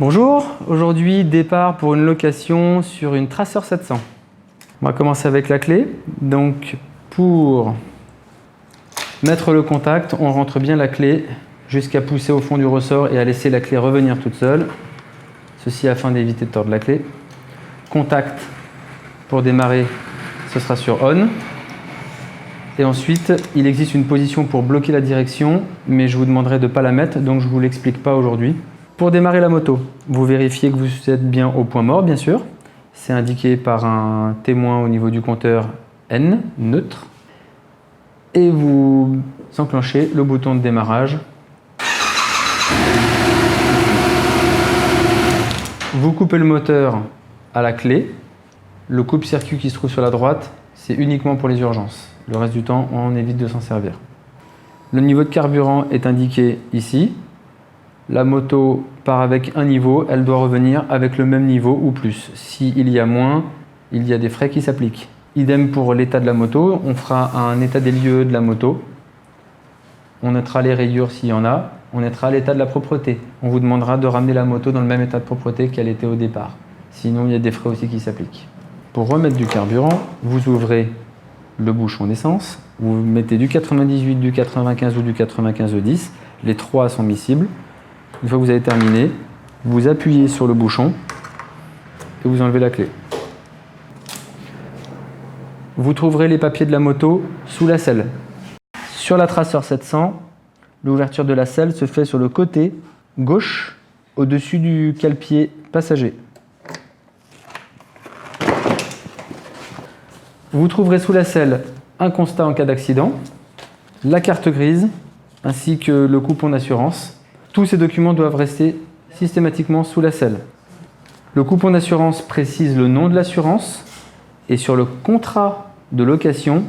Bonjour, aujourd'hui départ pour une location sur une Tracer 700. On va commencer avec la clé. Donc pour mettre le contact, on rentre bien la clé jusqu'à pousser au fond du ressort et à laisser la clé revenir toute seule. Ceci afin d'éviter de tordre la clé. Contact pour démarrer, ce sera sur on. Et ensuite, il existe une position pour bloquer la direction, mais je vous demanderai de ne pas la mettre, donc je ne vous l'explique pas aujourd'hui. Pour démarrer la moto, vous vérifiez que vous êtes bien au point mort, bien sûr. C'est indiqué par un témoin au niveau du compteur N, neutre. Et vous enclenchez le bouton de démarrage. Vous coupez le moteur à la clé. Le coupe-circuit qui se trouve sur la droite, c'est uniquement pour les urgences. Le reste du temps, on évite de s'en servir. Le niveau de carburant est indiqué ici. La moto part avec un niveau, elle doit revenir avec le même niveau ou plus. S'il y a moins, il y a des frais qui s'appliquent. Idem pour l'état de la moto, on fera un état des lieux de la moto. On notera les rayures s'il y en a, on notera l'état de la propreté. On vous demandera de ramener la moto dans le même état de propreté qu'elle était au départ. Sinon, il y a des frais aussi qui s'appliquent. Pour remettre du carburant, vous ouvrez le bouchon d'essence, vous mettez du 98, du 95 ou du 95E10. Les trois sont miscibles. Une fois que vous avez terminé, vous appuyez sur le bouchon et vous enlevez la clé. Vous trouverez les papiers de la moto sous la selle. Sur la Tracer 700, l'ouverture de la selle se fait sur le côté gauche, au-dessus du cale-pied passager. Vous trouverez sous la selle un constat en cas d'accident, la carte grise, ainsi que le coupon d'assurance. Tous ces documents doivent rester systématiquement sous la selle. Le coupon d'assurance précise le nom de l'assurance et sur le contrat de location,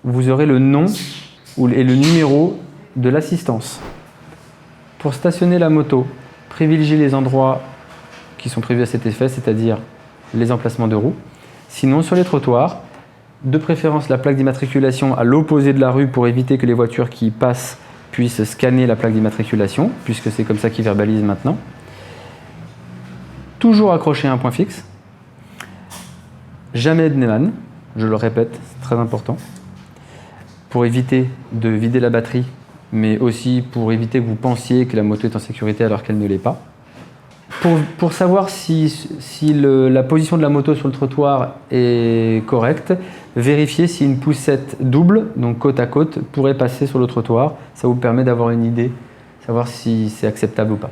vous aurez le nom et le numéro de l'assistance. Pour stationner la moto, privilégiez les endroits qui sont prévus à cet effet, c'est-à-dire les emplacements de roues. Sinon, sur les trottoirs, de préférence la plaque d'immatriculation à l'opposé de la rue pour éviter que les voitures qui passent puissent scanner la plaque d'immatriculation, puisque c'est comme ça qu'ils verbalisent maintenant. Toujours accroché à un point fixe. Jamais de Neumann, je le répète, c'est très important. Pour éviter de vider la batterie, mais aussi pour éviter que vous pensiez que la moto est en sécurité alors qu'elle ne l'est pas. Pour savoir si la position de la moto sur le trottoir est correcte, vérifiez si une poussette double, donc côte à côte, pourrait passer sur le trottoir. Ça vous permet d'avoir une idée, savoir si c'est acceptable ou pas.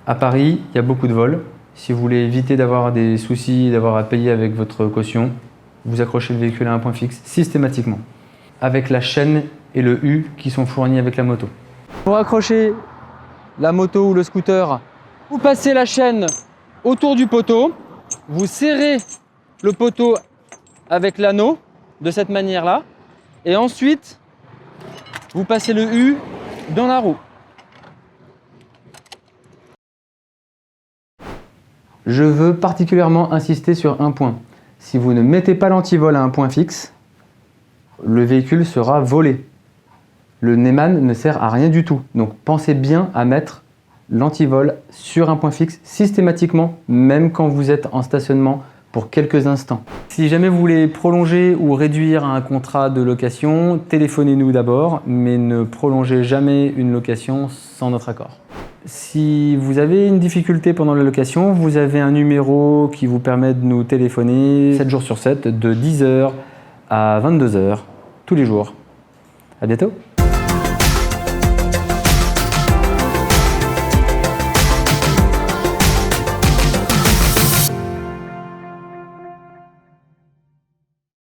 À Paris, il y a beaucoup de vols. Si vous voulez éviter d'avoir des soucis, d'avoir à payer avec votre caution, vous accrochez le véhicule à un point fixe systématiquement, avec la chaîne et le U qui sont fournis avec la moto. Pour accrocher la moto ou le scooter, vous passez la chaîne autour du poteau, vous serrez le poteau avec l'anneau de cette manière-là, et ensuite vous passez le U dans la roue. Je veux particulièrement insister sur un point. Si vous ne mettez pas l'antivol à un point fixe, le véhicule sera volé. Le Neumann ne sert à rien du tout, donc pensez bien à mettre l'antivol sur un point fixe systématiquement, même quand vous êtes en stationnement pour quelques instants. Si jamais vous voulez prolonger ou réduire un contrat de location, téléphonez-nous d'abord, mais ne prolongez jamais une location sans notre accord. Si vous avez une difficulté pendant la location, vous avez un numéro qui vous permet de nous téléphoner 7 jours sur 7, de 10h à 22h, tous les jours. À bientôt!